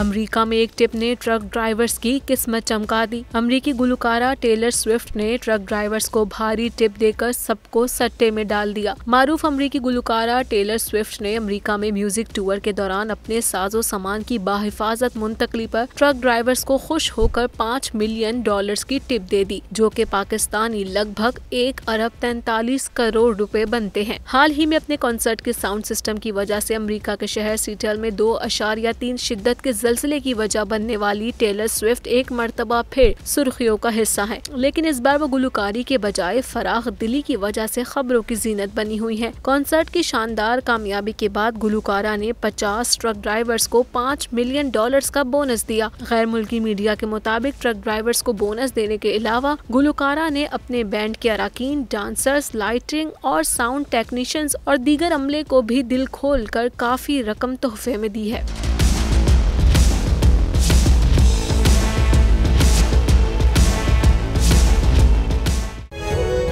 America में एक tip ने ट्रक ड्राइवर्स की किस्मत चमका दी। अमेरिकी गुलकारा टेलर स्विफ्ट ने ट्रक ड्राइवर्स को भारी टिप देकर सबको सट्टे में डाल दिया। मारूफ अमेरिकी गुलकारा टेलर स्विफ्ट ने अमेरिका में म्यूजिक टूर के दौरान अपने साजो सामान की बाहिफाजत मुंतकली पर ट्रक ड्राइवर्स को खुश होकर $5 मिलियन की टिप दे दी, जो कि पाकिस्तानी लगभग 1 अरब 43 करोड़ रुपए बनते हैं। हाल ही में अपने कॉन्सर्ट के साउंड सिस्टम की वजह से अमेरिका के शहर सीटल में 2.3 शिद्दत के ज़लज़ले की वजह बनने वाली टेलर स्विफ्ट एक मर्तबा फिर सुर्खियों का हिस्सा है, लेकिन इस बार वो गुलकारी के बजाय फराख दिली की वजह से खबरों की जीनत बनी हुई है। कॉन्सर्ट की शानदार कामयाबी के बाद गुलकारा ने 50 ट्रक ड्राइवर्स को $5 मिलियन का बोनस दिया। गैर मुल्की मीडिया के मुताबिक ट्रक ड्राइवर्स को बोनस देने के अलावा गुलकारा ने अपने बैंड के अराकीन, डांसर्स, लाइटिंग और साउंड टेक्नीशियंस और दीगर अमले को भी दिल खोल कर काफी रकम तोहफे में दी है।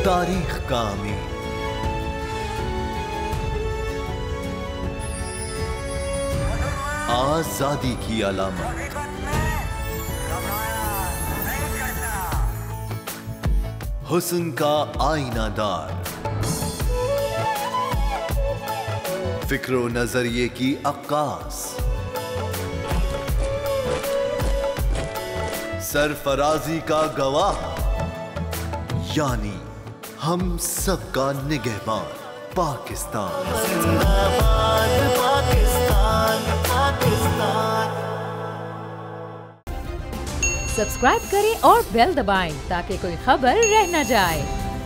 तारीख का अमीर, आजादी की अलामत, हुस्न का आईनादार, फिक्रो नजरिए की अक्कास, सरफराजी का गवाह, यानी हम सबका निगहबान पाकिस्तान। जिंदाबाद पाकिस्तान, पाकिस्तान। सब्सक्राइब करें और बेल दबाएं ताकि कोई खबर रह न जाए।